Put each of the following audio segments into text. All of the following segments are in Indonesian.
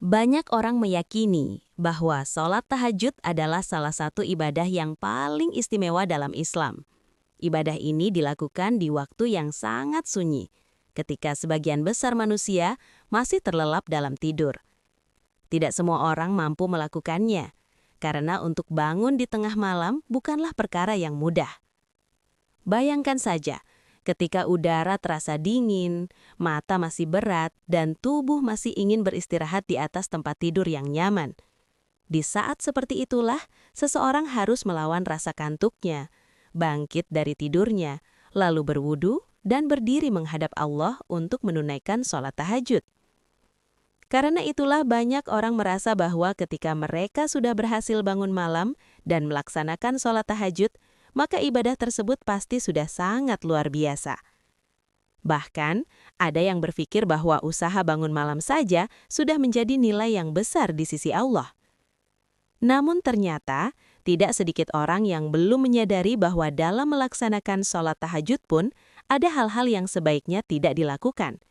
Banyak orang meyakini bahwa sholat tahajud adalah salah satu ibadah yang paling istimewa dalam Islam. Ibadah ini dilakukan di waktu yang sangat sunyi, ketika sebagian besar manusia masih terlelap dalam tidur. Tidak semua orang mampu melakukannya, karena untuk bangun di tengah malam bukanlah perkara yang mudah. Bayangkan saja, ketika udara terasa dingin, mata masih berat, dan tubuh masih ingin beristirahat di atas tempat tidur yang nyaman. Di saat seperti itulah, seseorang harus melawan rasa kantuknya, bangkit dari tidurnya, lalu berwudu dan berdiri menghadap Allah untuk menunaikan sholat tahajud. Karena itulah banyak orang merasa bahwa ketika mereka sudah berhasil bangun malam dan melaksanakan sholat tahajud, maka ibadah tersebut pasti sudah sangat luar biasa. Bahkan, ada yang berpikir bahwa usaha bangun malam saja sudah menjadi nilai yang besar di sisi Allah. Namun ternyata, tidak sedikit orang yang belum menyadari bahwa dalam melaksanakan sholat tahajud pun, ada hal-hal yang sebaiknya tidak dilakukan.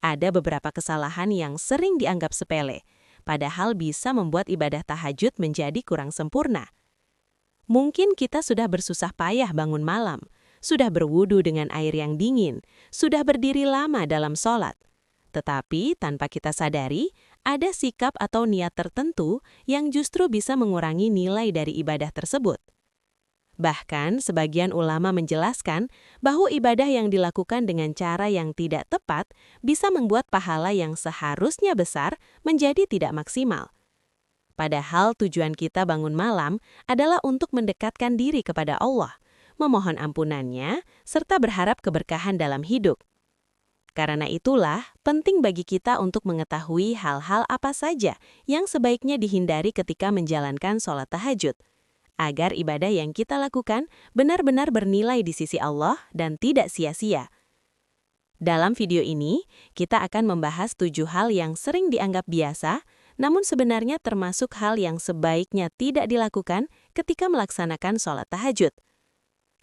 Ada beberapa kesalahan yang sering dianggap sepele, padahal bisa membuat ibadah tahajud menjadi kurang sempurna. Mungkin kita sudah bersusah payah bangun malam, sudah berwudu dengan air yang dingin, sudah berdiri lama dalam sholat. Tetapi tanpa kita sadari, ada sikap atau niat tertentu yang justru bisa mengurangi nilai dari ibadah tersebut. Bahkan, sebagian ulama menjelaskan bahwa ibadah yang dilakukan dengan cara yang tidak tepat bisa membuat pahala yang seharusnya besar menjadi tidak maksimal. Padahal tujuan kita bangun malam adalah untuk mendekatkan diri kepada Allah, memohon ampunannya, serta berharap keberkahan dalam hidup. Karena itulah, penting bagi kita untuk mengetahui hal-hal apa saja yang sebaiknya dihindari ketika menjalankan sholat tahajud, agar ibadah yang kita lakukan benar-benar bernilai di sisi Allah dan tidak sia-sia. Dalam video ini, kita akan membahas 7 hal yang sering dianggap biasa, namun sebenarnya termasuk hal yang sebaiknya tidak dilakukan ketika melaksanakan sholat tahajud.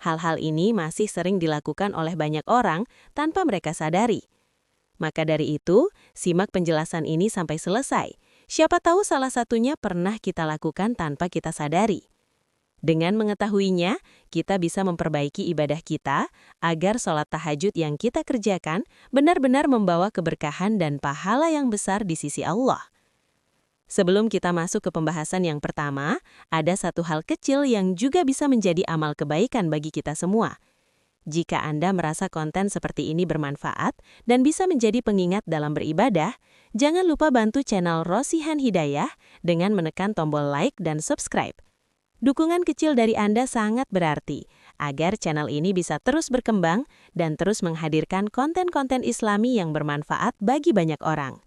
Hal-hal ini masih sering dilakukan oleh banyak orang tanpa mereka sadari. Maka dari itu, simak penjelasan ini sampai selesai. Siapa tahu salah satunya pernah kita lakukan tanpa kita sadari. Dengan mengetahuinya, kita bisa memperbaiki ibadah kita agar sholat tahajud yang kita kerjakan benar-benar membawa keberkahan dan pahala yang besar di sisi Allah. Sebelum kita masuk ke pembahasan yang pertama, ada satu hal kecil yang juga bisa menjadi amal kebaikan bagi kita semua. Jika Anda merasa konten seperti ini bermanfaat dan bisa menjadi pengingat dalam beribadah, jangan lupa bantu channel Rosihan Hidayah dengan menekan tombol like dan subscribe. Dukungan kecil dari Anda sangat berarti, agar channel ini bisa terus berkembang dan terus menghadirkan konten-konten Islami yang bermanfaat bagi banyak orang.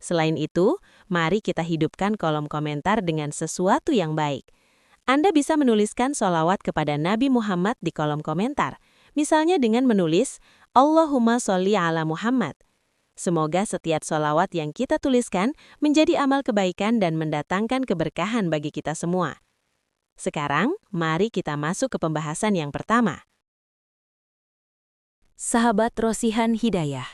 Selain itu, mari kita hidupkan kolom komentar dengan sesuatu yang baik. Anda bisa menuliskan sholawat kepada Nabi Muhammad di kolom komentar, misalnya dengan menulis, Allahumma sholli ala Muhammad. Semoga setiap sholawat yang kita tuliskan menjadi amal kebaikan dan mendatangkan keberkahan bagi kita semua. Sekarang, mari kita masuk ke pembahasan yang pertama. Sahabat Rosihan Hidayah,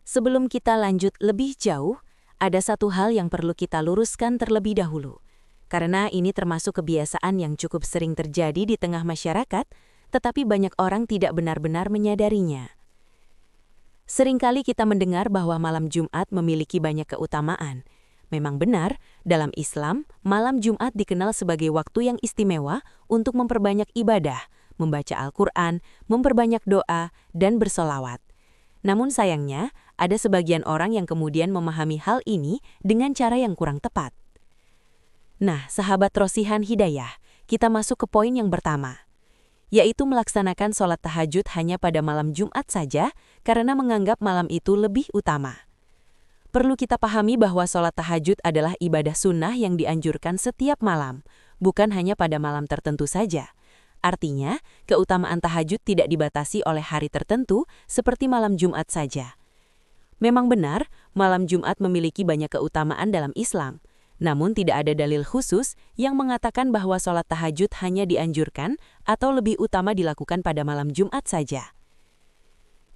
sebelum kita lanjut lebih jauh, ada satu hal yang perlu kita luruskan terlebih dahulu. Karena ini termasuk kebiasaan yang cukup sering terjadi di tengah masyarakat, tetapi banyak orang tidak benar-benar menyadarinya. Seringkali kita mendengar bahwa malam Jumat memiliki banyak keutamaan. Memang benar, dalam Islam, malam Jumat dikenal sebagai waktu yang istimewa untuk memperbanyak ibadah, membaca Al-Quran, memperbanyak doa, dan bersolawat. Namun sayangnya, ada sebagian orang yang kemudian memahami hal ini dengan cara yang kurang tepat. Nah, sahabat Rosihan Hidayah, kita masuk ke poin yang pertama, yaitu melaksanakan sholat tahajud hanya pada malam Jumat saja karena menganggap malam itu lebih utama. Perlu kita pahami bahwa sholat tahajud adalah ibadah sunnah yang dianjurkan setiap malam, bukan hanya pada malam tertentu saja. Artinya, keutamaan tahajud tidak dibatasi oleh hari tertentu seperti malam Jumat saja. Memang benar, malam Jumat memiliki banyak keutamaan dalam Islam. Namun tidak ada dalil khusus yang mengatakan bahwa sholat tahajud hanya dianjurkan atau lebih utama dilakukan pada malam Jumat saja.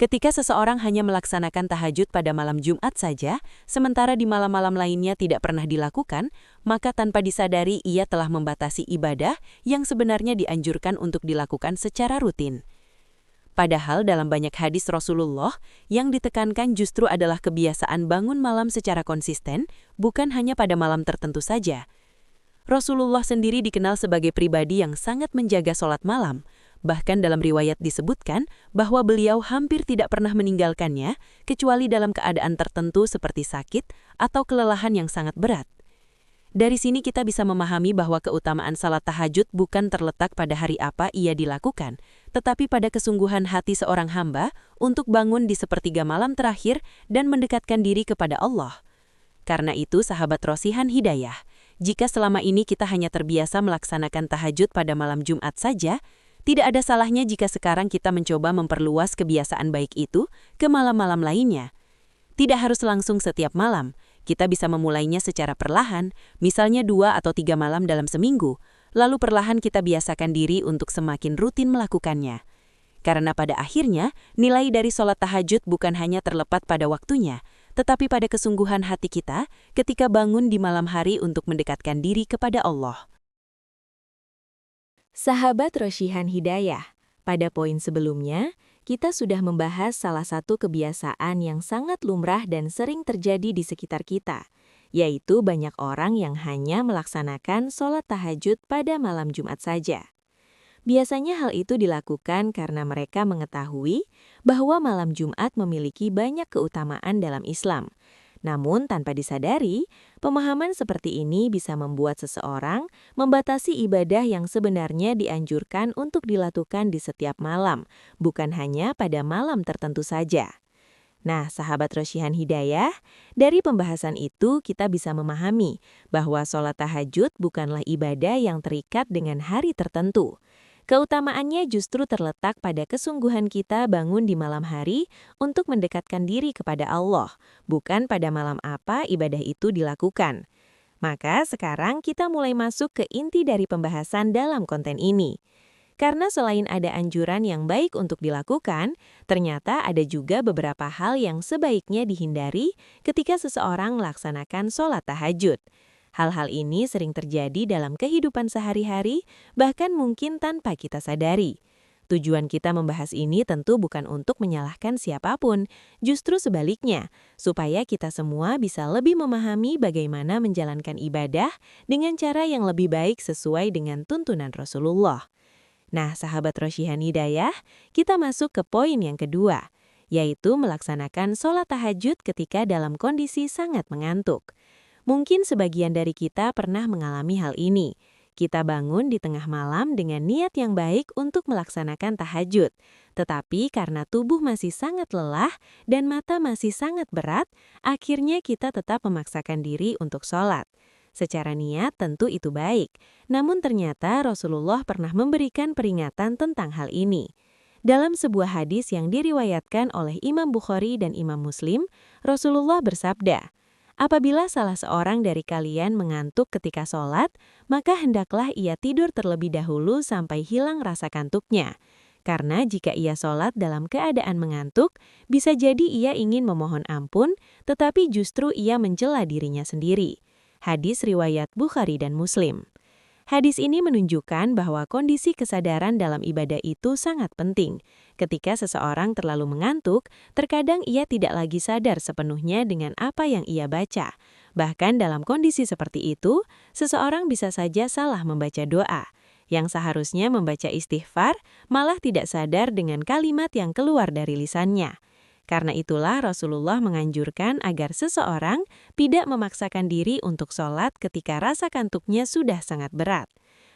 Ketika seseorang hanya melaksanakan tahajud pada malam Jumat saja, sementara di malam-malam lainnya tidak pernah dilakukan, maka tanpa disadari ia telah membatasi ibadah yang sebenarnya dianjurkan untuk dilakukan secara rutin. Padahal dalam banyak hadis Rasulullah, yang ditekankan justru adalah kebiasaan bangun malam secara konsisten, bukan hanya pada malam tertentu saja. Rasulullah sendiri dikenal sebagai pribadi yang sangat menjaga sholat malam. Bahkan dalam riwayat disebutkan bahwa beliau hampir tidak pernah meninggalkannya, kecuali dalam keadaan tertentu seperti sakit atau kelelahan yang sangat berat. Dari sini kita bisa memahami bahwa keutamaan salat tahajud bukan terletak pada hari apa ia dilakukan, tetapi pada kesungguhan hati seorang hamba untuk bangun di sepertiga malam terakhir dan mendekatkan diri kepada Allah. Karena itu, sahabat Rosihan Hidayah, jika selama ini kita hanya terbiasa melaksanakan tahajud pada malam Jumat saja, tidak ada salahnya jika sekarang kita mencoba memperluas kebiasaan baik itu ke malam-malam lainnya. Tidak harus langsung setiap malam, kita bisa memulainya secara perlahan, misalnya 2 atau 3 malam dalam seminggu, lalu perlahan kita biasakan diri untuk semakin rutin melakukannya. Karena pada akhirnya, nilai dari sholat tahajud bukan hanya terlepas pada waktunya, tetapi pada kesungguhan hati kita ketika bangun di malam hari untuk mendekatkan diri kepada Allah. Sahabat Rosihan Hidayah, pada poin sebelumnya, kita sudah membahas salah satu kebiasaan yang sangat lumrah dan sering terjadi di sekitar kita, yaitu banyak orang yang hanya melaksanakan sholat tahajud pada malam Jumat saja. Biasanya hal itu dilakukan karena mereka mengetahui bahwa malam Jumat memiliki banyak keutamaan dalam Islam. Namun, tanpa disadari, pemahaman seperti ini bisa membuat seseorang membatasi ibadah yang sebenarnya dianjurkan untuk dilakukan di setiap malam, bukan hanya pada malam tertentu saja. Nah, sahabat Rosihan Hidayah, dari pembahasan itu kita bisa memahami bahwa sholat tahajud bukanlah ibadah yang terikat dengan hari tertentu. Keutamaannya justru terletak pada kesungguhan kita bangun di malam hari untuk mendekatkan diri kepada Allah, bukan pada malam apa ibadah itu dilakukan. Maka sekarang kita mulai masuk ke inti dari pembahasan dalam konten ini. Karena selain ada anjuran yang baik untuk dilakukan, ternyata ada juga beberapa hal yang sebaiknya dihindari ketika seseorang melaksanakan sholat tahajud. Hal-hal ini sering terjadi dalam kehidupan sehari-hari, bahkan mungkin tanpa kita sadari. Tujuan kita membahas ini tentu bukan untuk menyalahkan siapapun, justru sebaliknya, supaya kita semua bisa lebih memahami bagaimana menjalankan ibadah dengan cara yang lebih baik sesuai dengan tuntunan Rasulullah. Nah, sahabat Rosihan Hidayah, kita masuk ke poin yang kedua, yaitu melaksanakan sholat tahajud ketika dalam kondisi sangat mengantuk. Mungkin sebagian dari kita pernah mengalami hal ini. Kita bangun di tengah malam dengan niat yang baik untuk melaksanakan tahajud. Tetapi karena tubuh masih sangat lelah dan mata masih sangat berat, akhirnya kita tetap memaksakan diri untuk sholat. Secara niat tentu itu baik, namun ternyata Rasulullah pernah memberikan peringatan tentang hal ini. Dalam sebuah hadis yang diriwayatkan oleh Imam Bukhari dan Imam Muslim, Rasulullah bersabda, "Apabila salah seorang dari kalian mengantuk ketika sholat, maka hendaklah ia tidur terlebih dahulu sampai hilang rasa kantuknya. Karena jika ia sholat dalam keadaan mengantuk, bisa jadi ia ingin memohon ampun, tetapi justru ia mencela dirinya sendiri." Hadis riwayat Bukhari dan Muslim. Hadis ini menunjukkan bahwa kondisi kesadaran dalam ibadah itu sangat penting. Ketika seseorang terlalu mengantuk, terkadang ia tidak lagi sadar sepenuhnya dengan apa yang ia baca. Bahkan dalam kondisi seperti itu, seseorang bisa saja salah membaca doa. Yang seharusnya membaca istighfar, malah tidak sadar dengan kalimat yang keluar dari lisannya. Karena itulah Rasulullah menganjurkan agar seseorang tidak memaksakan diri untuk sholat ketika rasa kantuknya sudah sangat berat.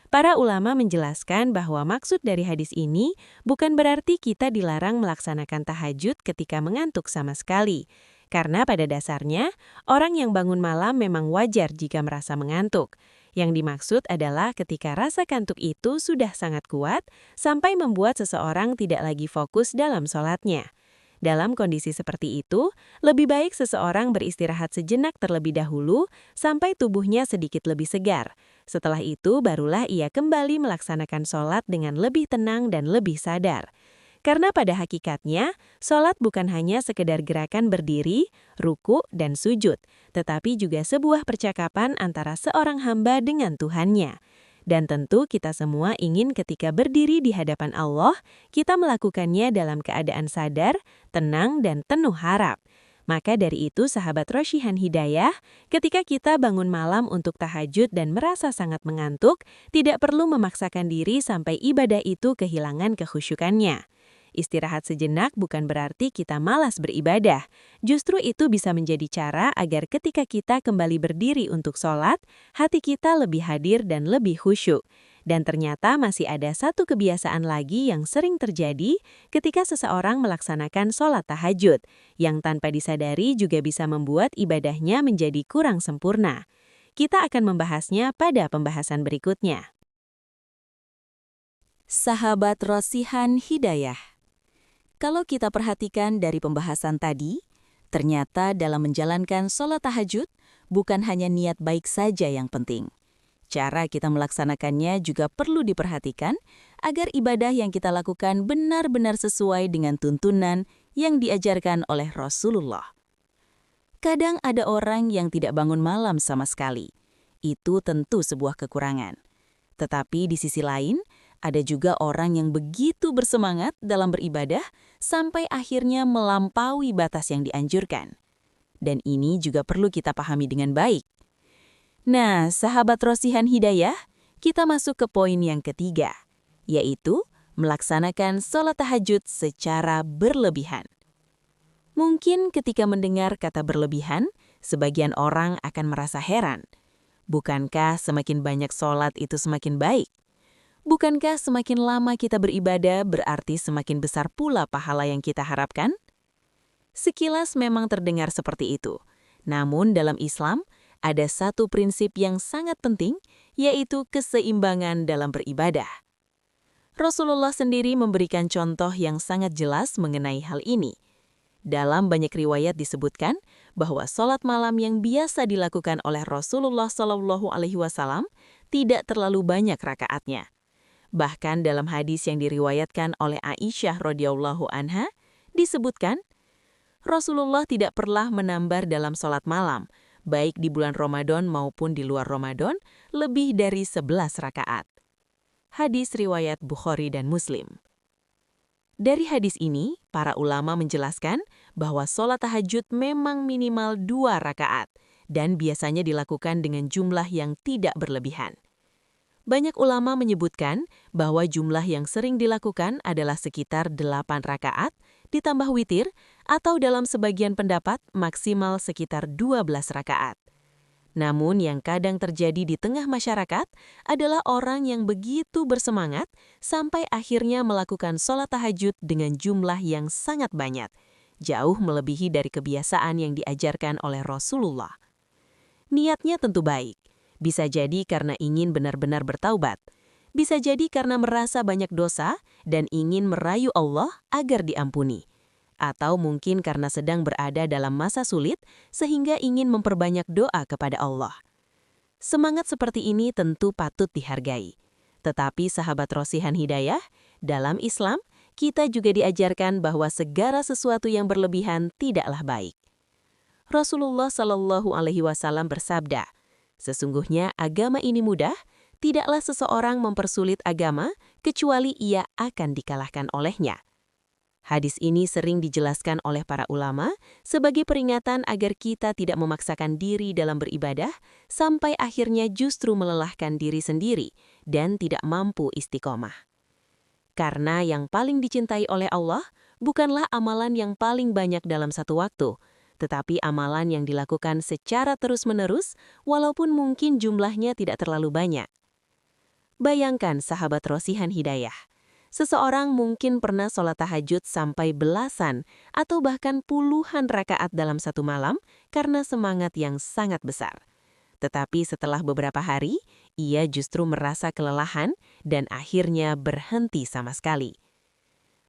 Para ulama menjelaskan bahwa maksud dari hadis ini bukan berarti kita dilarang melaksanakan tahajud ketika mengantuk sama sekali. Karena pada dasarnya, orang yang bangun malam memang wajar jika merasa mengantuk. Yang dimaksud adalah ketika rasa kantuk itu sudah sangat kuat, sampai membuat seseorang tidak lagi fokus dalam sholatnya. Dalam kondisi seperti itu, lebih baik seseorang beristirahat sejenak terlebih dahulu sampai tubuhnya sedikit lebih segar. Setelah itu, barulah ia kembali melaksanakan sholat dengan lebih tenang dan lebih sadar. Karena pada hakikatnya, sholat bukan hanya sekedar gerakan berdiri, ruku, dan sujud, tetapi juga sebuah percakapan antara seorang hamba dengan Tuhannya. Dan tentu kita semua ingin ketika berdiri di hadapan Allah, kita melakukannya dalam keadaan sadar, tenang, dan penuh harap. Maka dari itu sahabat Roshihan Hidayah, ketika kita bangun malam untuk tahajud dan merasa sangat mengantuk, tidak perlu memaksakan diri sampai ibadah itu kehilangan kekhusyukannya. Istirahat sejenak bukan berarti kita malas beribadah. Justru itu bisa menjadi cara agar ketika kita kembali berdiri untuk sholat, hati kita lebih hadir dan lebih khusyuk. Dan ternyata masih ada satu kebiasaan lagi yang sering terjadi ketika seseorang melaksanakan sholat tahajud, yang tanpa disadari juga bisa membuat ibadahnya menjadi kurang sempurna. Kita akan membahasnya pada pembahasan berikutnya. Sahabat Rosihan Hidayah, kalau kita perhatikan dari pembahasan tadi, ternyata dalam menjalankan sholat tahajud bukan hanya niat baik saja yang penting. Cara kita melaksanakannya juga perlu diperhatikan agar ibadah yang kita lakukan benar-benar sesuai dengan tuntunan yang diajarkan oleh Rasulullah. Kadang ada orang yang tidak bangun malam sama sekali. Itu tentu sebuah kekurangan. Tetapi di sisi lain, ada juga orang yang begitu bersemangat dalam beribadah sampai akhirnya melampaui batas yang dianjurkan. Dan ini juga perlu kita pahami dengan baik. Nah, sahabat Rosihan Hidayah, kita masuk ke poin yang ketiga, yaitu melaksanakan sholat tahajud secara berlebihan. Mungkin ketika mendengar kata berlebihan, sebagian orang akan merasa heran. Bukankah semakin banyak sholat itu semakin baik? Bukankah semakin lama kita beribadah berarti semakin besar pula pahala yang kita harapkan? Sekilas memang terdengar seperti itu. Namun dalam Islam, ada satu prinsip yang sangat penting, yaitu keseimbangan dalam beribadah. Rasulullah sendiri memberikan contoh yang sangat jelas mengenai hal ini. Dalam banyak riwayat disebutkan bahwa sholat malam yang biasa dilakukan oleh Rasulullah SAW tidak terlalu banyak rakaatnya. Bahkan dalam hadis yang diriwayatkan oleh Aisyah radhiyallahu anha, disebutkan, Rasulullah tidak pernah menambah dalam sholat malam, baik di bulan Ramadan maupun di luar Ramadan, lebih dari 11 rakaat. Hadis riwayat Bukhari dan Muslim. Dari hadis ini, para ulama menjelaskan bahwa sholat tahajud memang minimal 2 rakaat, dan biasanya dilakukan dengan jumlah yang tidak berlebihan. Banyak ulama menyebutkan bahwa jumlah yang sering dilakukan adalah sekitar 8 rakaat, ditambah witir, atau dalam sebagian pendapat maksimal sekitar 12 rakaat. Namun yang kadang terjadi di tengah masyarakat adalah orang yang begitu bersemangat sampai akhirnya melakukan sholat tahajud dengan jumlah yang sangat banyak, jauh melebihi dari kebiasaan yang diajarkan oleh Rasulullah. Niatnya tentu baik. Bisa jadi karena ingin benar-benar bertaubat. Bisa jadi karena merasa banyak dosa dan ingin merayu Allah agar diampuni. Atau mungkin karena sedang berada dalam masa sulit sehingga ingin memperbanyak doa kepada Allah. Semangat seperti ini tentu patut dihargai. Tetapi sahabat Rosihan Hidayah, dalam Islam, kita juga diajarkan bahwa segala sesuatu yang berlebihan tidaklah baik. Rasulullah SAW bersabda, sesungguhnya agama ini mudah, tidaklah seseorang mempersulit agama kecuali ia akan dikalahkan olehnya. Hadis ini sering dijelaskan oleh para ulama sebagai peringatan agar kita tidak memaksakan diri dalam beribadah sampai akhirnya justru melelahkan diri sendiri dan tidak mampu istiqomah. Karena yang paling dicintai oleh Allah bukanlah amalan yang paling banyak dalam satu waktu, tetapi amalan yang dilakukan secara terus-menerus walaupun mungkin jumlahnya tidak terlalu banyak. Bayangkan sahabat Rosihan Hidayah, seseorang mungkin pernah sholat tahajud sampai belasan atau bahkan puluhan rakaat dalam satu malam karena semangat yang sangat besar. Tetapi setelah beberapa hari, ia justru merasa kelelahan dan akhirnya berhenti sama sekali.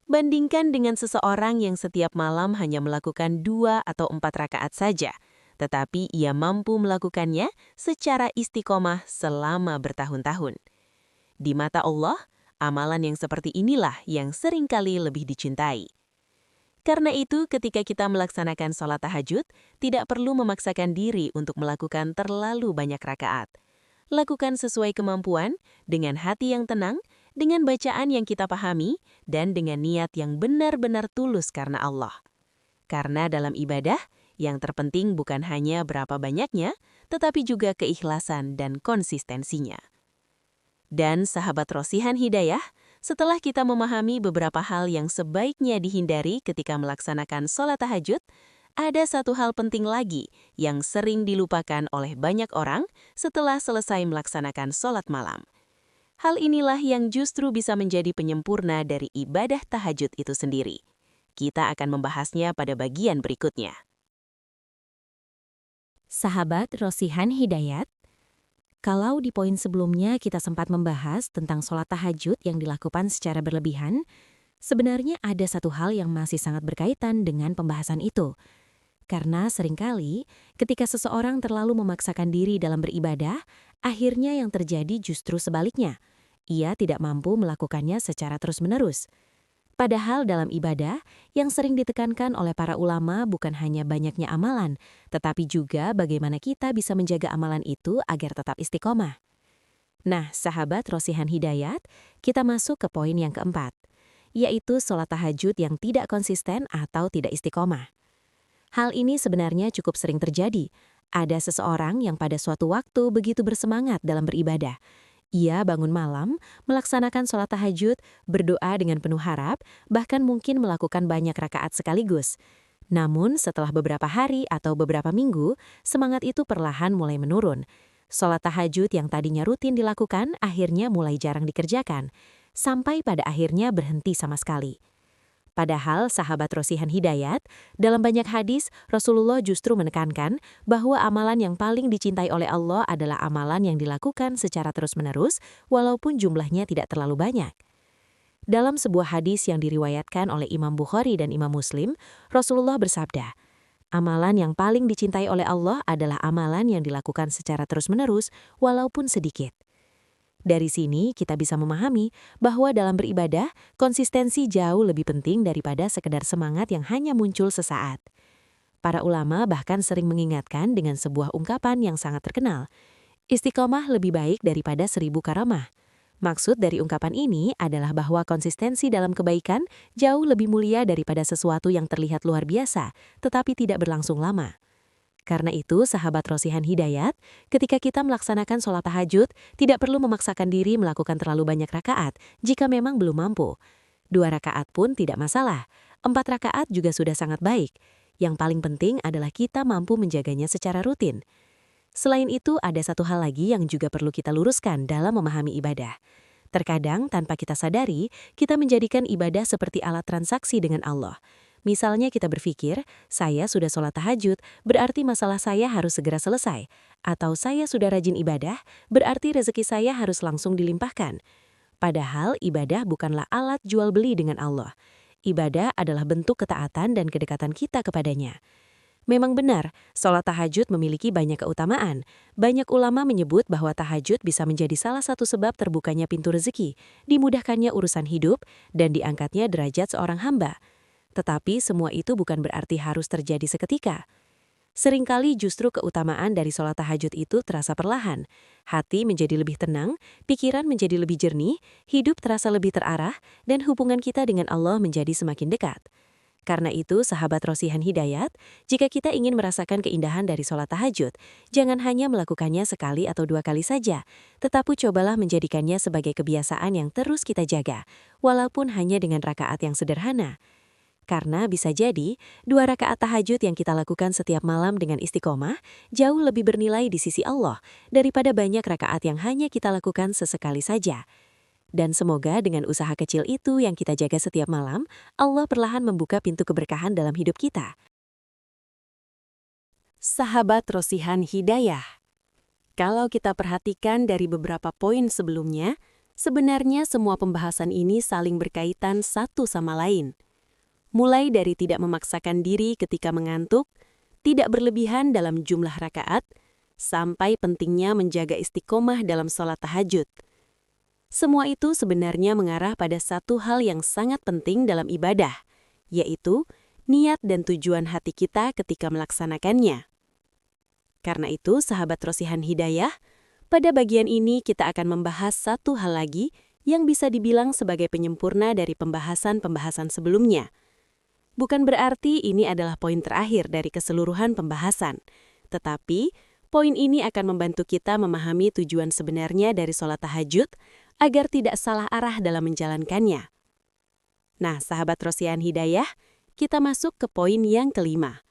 Bandingkan dengan seseorang yang setiap malam hanya melakukan 2 atau 4 rakaat saja, tetapi ia mampu melakukannya secara istiqomah selama bertahun-tahun. Di mata Allah, Amalan yang seperti inilah yang seringkali lebih dicintai. Karena itu, ketika kita melaksanakan sholat tahajud, tidak perlu memaksakan diri untuk melakukan terlalu banyak rakaat. Lakukan sesuai kemampuan, dengan hati yang tenang, dengan bacaan yang kita pahami, dan dengan niat yang benar-benar tulus karena Allah. Karena dalam ibadah, yang terpenting bukan hanya berapa banyaknya, tetapi juga keikhlasan dan konsistensinya. Dan sahabat Rosihan Hidayah, setelah kita memahami beberapa hal yang sebaiknya dihindari ketika melaksanakan sholat tahajud, ada satu hal penting lagi yang sering dilupakan oleh banyak orang setelah selesai melaksanakan sholat malam. Hal inilah yang justru bisa menjadi penyempurna dari ibadah tahajud itu sendiri. Kita akan membahasnya pada bagian berikutnya. Sahabat Rosihan Hidayat, kalau di poin sebelumnya kita sempat membahas tentang sholat tahajud yang dilakukan secara berlebihan, sebenarnya ada satu hal yang masih sangat berkaitan dengan pembahasan itu. Karena seringkali, ketika seseorang terlalu memaksakan diri dalam beribadah, akhirnya yang terjadi justru sebaliknya. Ia tidak mampu melakukannya secara terus-menerus. Padahal dalam ibadah, yang sering ditekankan oleh para ulama bukan hanya banyaknya amalan, tetapi juga bagaimana kita bisa menjaga amalan itu agar tetap istiqomah. Nah, sahabat Rosihan Hidayat, kita masuk ke poin yang keempat, yaitu sholat tahajud yang tidak konsisten atau tidak istiqomah. Hal ini sebenarnya cukup sering terjadi. Ada seseorang yang pada suatu waktu begitu bersemangat dalam beribadah. Ia bangun malam, melaksanakan sholat tahajud, berdoa dengan penuh harap, bahkan mungkin melakukan banyak rakaat sekaligus. Namun setelah beberapa hari atau beberapa minggu, semangat itu perlahan mulai menurun. Sholat tahajud yang tadinya rutin dilakukan akhirnya mulai jarang dikerjakan, sampai pada akhirnya berhenti sama sekali. Padahal sahabat Rosihan Hidayat, dalam banyak hadis, Rasulullah justru menekankan bahwa amalan yang paling dicintai oleh Allah adalah amalan yang dilakukan secara terus-menerus, walaupun jumlahnya tidak terlalu banyak. Dalam sebuah hadis yang diriwayatkan oleh Imam Bukhari dan Imam Muslim, Rasulullah bersabda, amalan yang paling dicintai oleh Allah adalah amalan yang dilakukan secara terus-menerus, walaupun sedikit. Dari sini kita bisa memahami bahwa dalam beribadah, konsistensi jauh lebih penting daripada sekedar semangat yang hanya muncul sesaat. Para ulama bahkan sering mengingatkan dengan sebuah ungkapan yang sangat terkenal, istiqomah lebih baik daripada 1000 karamah. Maksud dari ungkapan ini adalah bahwa konsistensi dalam kebaikan jauh lebih mulia daripada sesuatu yang terlihat luar biasa, tetapi tidak berlangsung lama. Karena itu, sahabat Rosihan Hidayat, ketika kita melaksanakan sholat tahajud, tidak perlu memaksakan diri melakukan terlalu banyak rakaat jika memang belum mampu. 2 rakaat pun tidak masalah, 4 rakaat juga sudah sangat baik. Yang paling penting adalah kita mampu menjaganya secara rutin. Selain itu, ada satu hal lagi yang juga perlu kita luruskan dalam memahami ibadah. Terkadang, tanpa kita sadari, kita menjadikan ibadah seperti alat transaksi dengan Allah. Misalnya kita berpikir, saya sudah sholat tahajud, berarti masalah saya harus segera selesai. Atau saya sudah rajin ibadah, berarti rezeki saya harus langsung dilimpahkan. Padahal ibadah bukanlah alat jual beli dengan Allah. Ibadah adalah bentuk ketaatan dan kedekatan kita kepadanya. Memang benar, sholat tahajud memiliki banyak keutamaan. Banyak ulama menyebut bahwa tahajud bisa menjadi salah satu sebab terbukanya pintu rezeki, dimudahkannya urusan hidup, dan diangkatnya derajat seorang hamba. Tetapi semua itu bukan berarti harus terjadi seketika. Seringkali justru keutamaan dari sholat tahajud itu terasa perlahan. Hati menjadi lebih tenang, pikiran menjadi lebih jernih, hidup terasa lebih terarah, dan hubungan kita dengan Allah menjadi semakin dekat. Karena itu, sahabat Rosihan Hidayat, jika kita ingin merasakan keindahan dari sholat tahajud, jangan hanya melakukannya sekali atau 2 kali saja, tetapi cobalah menjadikannya sebagai kebiasaan yang terus kita jaga, walaupun hanya dengan rakaat yang sederhana. Karena bisa jadi, 2 rakaat tahajud yang kita lakukan setiap malam dengan istiqomah jauh lebih bernilai di sisi Allah daripada banyak rakaat yang hanya kita lakukan sesekali saja. Dan semoga dengan usaha kecil itu yang kita jaga setiap malam, Allah perlahan membuka pintu keberkahan dalam hidup kita. Sahabat Rosihan Hidayah, kalau kita perhatikan dari beberapa poin sebelumnya, sebenarnya semua pembahasan ini saling berkaitan satu sama lain. Mulai dari tidak memaksakan diri ketika mengantuk, tidak berlebihan dalam jumlah rakaat, sampai pentingnya menjaga istiqomah dalam sholat tahajud. Semua itu sebenarnya mengarah pada satu hal yang sangat penting dalam ibadah, yaitu niat dan tujuan hati kita ketika melaksanakannya. Karena itu, sahabat Rosihan Hidayah, pada bagian ini kita akan membahas satu hal lagi yang bisa dibilang sebagai penyempurna dari pembahasan-pembahasan sebelumnya. Bukan berarti ini adalah poin terakhir dari keseluruhan pembahasan, tetapi poin ini akan membantu kita memahami tujuan sebenarnya dari sholat tahajud agar tidak salah arah dalam menjalankannya. Nah, sahabat Rosihan Hidayah, kita masuk ke poin yang kelima,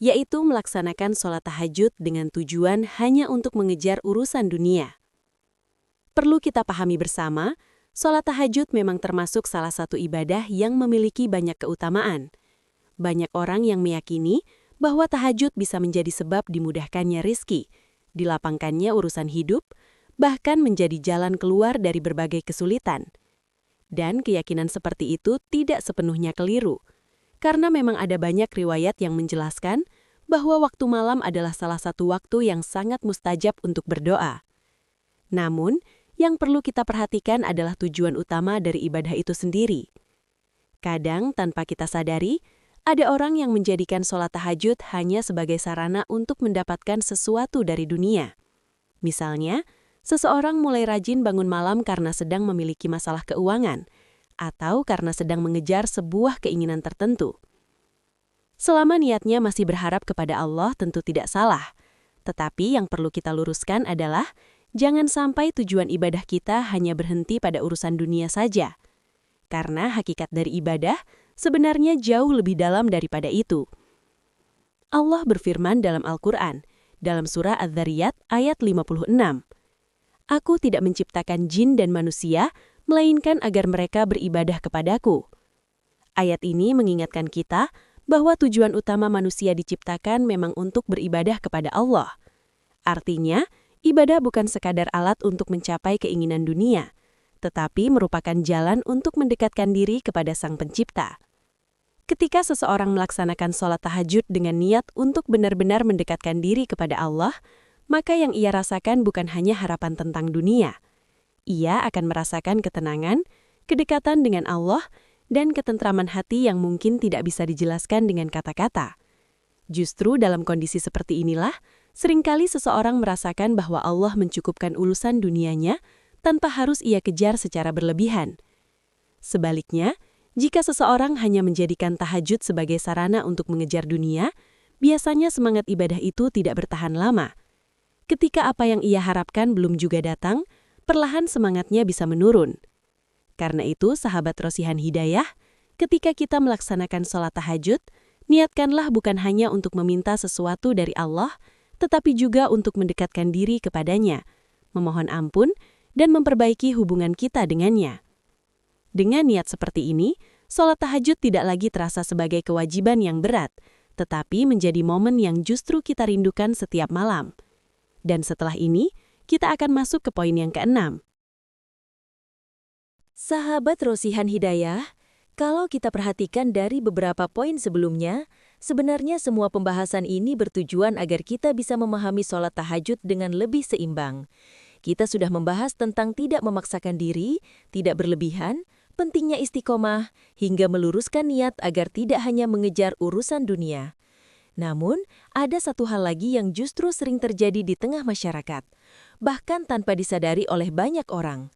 yaitu melaksanakan sholat tahajud dengan tujuan hanya untuk mengejar urusan dunia. Perlu kita pahami bersama, sholat tahajud memang termasuk salah satu ibadah yang memiliki banyak keutamaan. Banyak orang yang meyakini bahwa tahajud bisa menjadi sebab dimudahkannya rizki, dilapangkannya urusan hidup, bahkan menjadi jalan keluar dari berbagai kesulitan. Dan keyakinan seperti itu tidak sepenuhnya keliru, karena memang ada banyak riwayat yang menjelaskan bahwa waktu malam adalah salah satu waktu yang sangat mustajab untuk berdoa. Namun, yang perlu kita perhatikan adalah tujuan utama dari ibadah itu sendiri. Kadang, tanpa kita sadari, ada orang yang menjadikan sholat tahajud hanya sebagai sarana untuk mendapatkan sesuatu dari dunia. Misalnya, seseorang mulai rajin bangun malam karena sedang memiliki masalah keuangan, atau karena sedang mengejar sebuah keinginan tertentu. Selama niatnya masih berharap kepada Allah tentu tidak salah, tetapi yang perlu kita luruskan adalah jangan sampai tujuan ibadah kita hanya berhenti pada urusan dunia saja. Karena hakikat dari ibadah sebenarnya jauh lebih dalam daripada itu. Allah berfirman dalam Al-Quran, dalam surah Adz-Dzariyat ayat 56, "Aku tidak menciptakan jin dan manusia, melainkan agar mereka beribadah kepadaku." Ayat ini mengingatkan kita bahwa tujuan utama manusia diciptakan memang untuk beribadah kepada Allah. Artinya, ibadah bukan sekadar alat untuk mencapai keinginan dunia, tetapi merupakan jalan untuk mendekatkan diri kepada Sang Pencipta. Ketika seseorang melaksanakan sholat tahajud dengan niat untuk benar-benar mendekatkan diri kepada Allah, maka yang ia rasakan bukan hanya harapan tentang dunia. Ia akan merasakan ketenangan, kedekatan dengan Allah, dan ketentraman hati yang mungkin tidak bisa dijelaskan dengan kata-kata. Justru dalam kondisi seperti inilah, seringkali seseorang merasakan bahwa Allah mencukupkan urusan dunianya tanpa harus ia kejar secara berlebihan. Sebaliknya, jika seseorang hanya menjadikan tahajud sebagai sarana untuk mengejar dunia, biasanya semangat ibadah itu tidak bertahan lama. Ketika apa yang ia harapkan belum juga datang, perlahan semangatnya bisa menurun. Karena itu, sahabat Rosihan Hidayah, ketika kita melaksanakan sholat tahajud, niatkanlah bukan hanya untuk meminta sesuatu dari Allah, tetapi juga untuk mendekatkan diri kepadanya, memohon ampun, dan memperbaiki hubungan kita dengannya. Dengan niat seperti ini, sholat tahajud tidak lagi terasa sebagai kewajiban yang berat, tetapi menjadi momen yang justru kita rindukan setiap malam. Dan setelah ini, kita akan masuk ke poin yang keenam. Sahabat Rosihan Hidayah, kalau kita perhatikan dari beberapa poin sebelumnya, sebenarnya semua pembahasan ini bertujuan agar kita bisa memahami sholat tahajud dengan lebih seimbang. Kita sudah membahas tentang tidak memaksakan diri, tidak berlebihan, pentingnya istiqomah, hingga meluruskan niat agar tidak hanya mengejar urusan dunia. Namun, ada satu hal lagi yang justru sering terjadi di tengah masyarakat, bahkan tanpa disadari oleh banyak orang.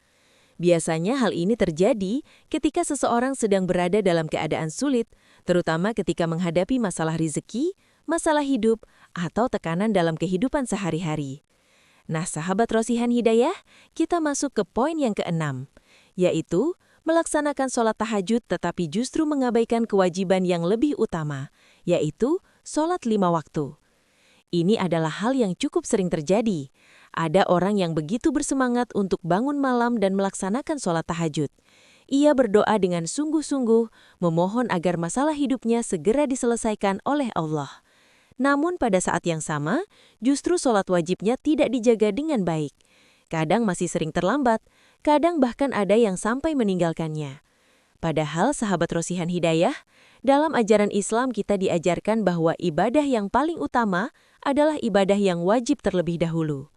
Biasanya hal ini terjadi ketika seseorang sedang berada dalam keadaan sulit, terutama ketika menghadapi masalah rezeki, masalah hidup, atau tekanan dalam kehidupan sehari-hari. Nah, sahabat Rosihan Hidayah, kita masuk ke poin yang keenam, yaitu melaksanakan sholat tahajud tetapi justru mengabaikan kewajiban yang lebih utama, yaitu sholat 5 waktu. Ini adalah hal yang cukup sering terjadi. Ada orang yang begitu bersemangat untuk bangun malam dan melaksanakan sholat tahajud. Ia berdoa dengan sungguh-sungguh, memohon agar masalah hidupnya segera diselesaikan oleh Allah. Namun pada saat yang sama, justru sholat wajibnya tidak dijaga dengan baik. Kadang masih sering terlambat, kadang bahkan ada yang sampai meninggalkannya. Padahal sahabat Rosihan Hidayah, dalam ajaran Islam kita diajarkan bahwa ibadah yang paling utama adalah ibadah yang wajib terlebih dahulu.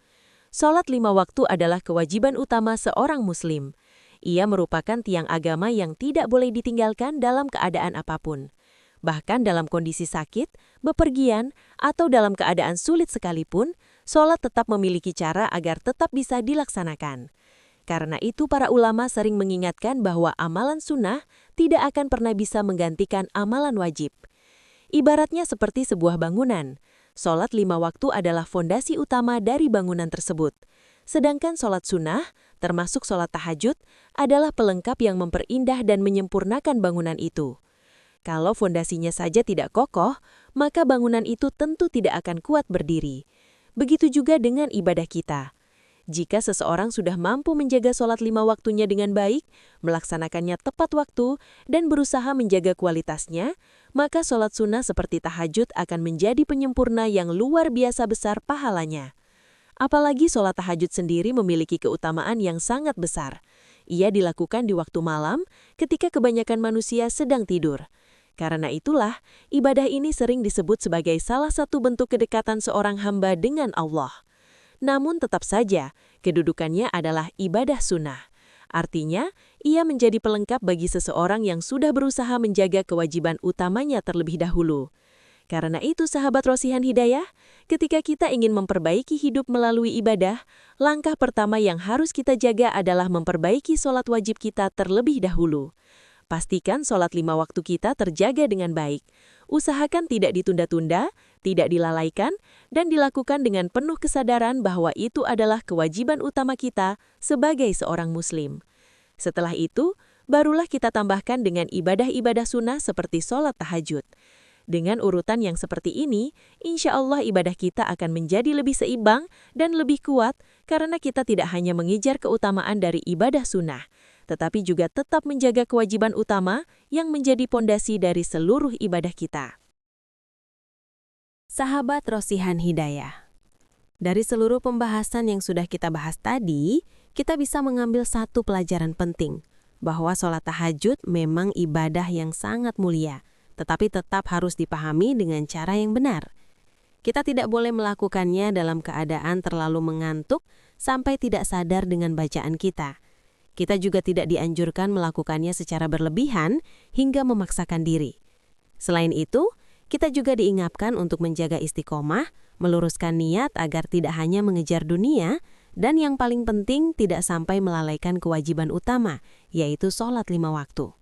Sholat 5 waktu adalah kewajiban utama seorang muslim. Ia merupakan tiang agama yang tidak boleh ditinggalkan dalam keadaan apapun. Bahkan dalam kondisi sakit, bepergian, atau dalam keadaan sulit sekalipun, sholat tetap memiliki cara agar tetap bisa dilaksanakan. Karena itu para ulama sering mengingatkan bahwa amalan sunnah tidak akan pernah bisa menggantikan amalan wajib. Ibaratnya seperti sebuah bangunan. Sholat 5 waktu adalah fondasi utama dari bangunan tersebut. Sedangkan sholat sunnah, termasuk sholat tahajud, adalah pelengkap yang memperindah dan menyempurnakan bangunan itu. Kalau fondasinya saja tidak kokoh, maka bangunan itu tentu tidak akan kuat berdiri. Begitu juga dengan ibadah kita. Jika seseorang sudah mampu menjaga sholat 5 waktunya dengan baik, melaksanakannya tepat waktu, dan berusaha menjaga kualitasnya, maka sholat sunnah seperti tahajud akan menjadi penyempurna yang luar biasa besar pahalanya. Apalagi sholat tahajud sendiri memiliki keutamaan yang sangat besar. Ia dilakukan di waktu malam ketika kebanyakan manusia sedang tidur. Karena itulah, ibadah ini sering disebut sebagai salah satu bentuk kedekatan seorang hamba dengan Allah. Namun tetap saja, kedudukannya adalah ibadah sunnah. Artinya, ia menjadi pelengkap bagi seseorang yang sudah berusaha menjaga kewajiban utamanya terlebih dahulu. Karena itu sahabat Rosihan Hidayah, ketika kita ingin memperbaiki hidup melalui ibadah, langkah pertama yang harus kita jaga adalah memperbaiki sholat wajib kita terlebih dahulu. Pastikan sholat 5 waktu kita terjaga dengan baik. Usahakan tidak ditunda-tunda, tidak dilalaikan, dan dilakukan dengan penuh kesadaran bahwa itu adalah kewajiban utama kita sebagai seorang muslim. Setelah itu, barulah kita tambahkan dengan ibadah-ibadah sunnah seperti sholat tahajud. Dengan urutan yang seperti ini, insya Allah ibadah kita akan menjadi lebih seimbang dan lebih kuat karena kita tidak hanya mengejar keutamaan dari ibadah sunnah, tetapi juga tetap menjaga kewajiban utama yang menjadi pondasi dari seluruh ibadah kita. Sahabat Rosihan Hidayah, dari seluruh pembahasan yang sudah kita bahas tadi, kita bisa mengambil satu pelajaran penting, bahwa sholat tahajud memang ibadah yang sangat mulia, tetapi tetap harus dipahami dengan cara yang benar. Kita tidak boleh melakukannya dalam keadaan terlalu mengantuk sampai tidak sadar dengan bacaan kita. Kita juga tidak dianjurkan melakukannya secara berlebihan hingga memaksakan diri. Selain itu, kita juga diingatkan untuk menjaga istiqomah, meluruskan niat agar tidak hanya mengejar dunia, dan yang paling penting tidak sampai melalaikan kewajiban utama, yaitu sholat 5 waktu.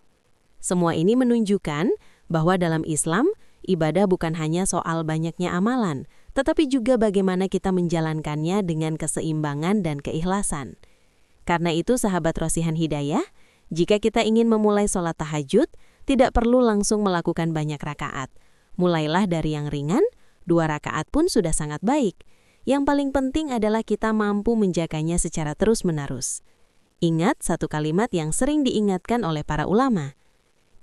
Semua ini menunjukkan bahwa dalam Islam, ibadah bukan hanya soal banyaknya amalan, tetapi juga bagaimana kita menjalankannya dengan keseimbangan dan keikhlasan. Karena itu sahabat Rosihan Hidayah, jika kita ingin memulai sholat tahajud, tidak perlu langsung melakukan banyak rakaat. Mulailah dari yang ringan, 2 rakaat pun sudah sangat baik. Yang paling penting adalah kita mampu menjaganya secara terus-menerus. Ingat satu kalimat yang sering diingatkan oleh para ulama.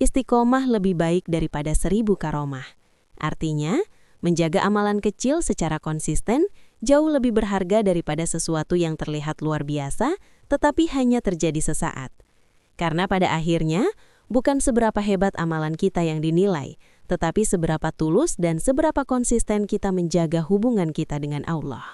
Istiqomah lebih baik daripada 1000 karomah. Artinya, menjaga amalan kecil secara konsisten jauh lebih berharga daripada sesuatu yang terlihat luar biasa, tetapi hanya terjadi sesaat. Karena pada akhirnya, bukan seberapa hebat amalan kita yang dinilai, tetapi seberapa tulus dan seberapa konsisten kita menjaga hubungan kita dengan Allah.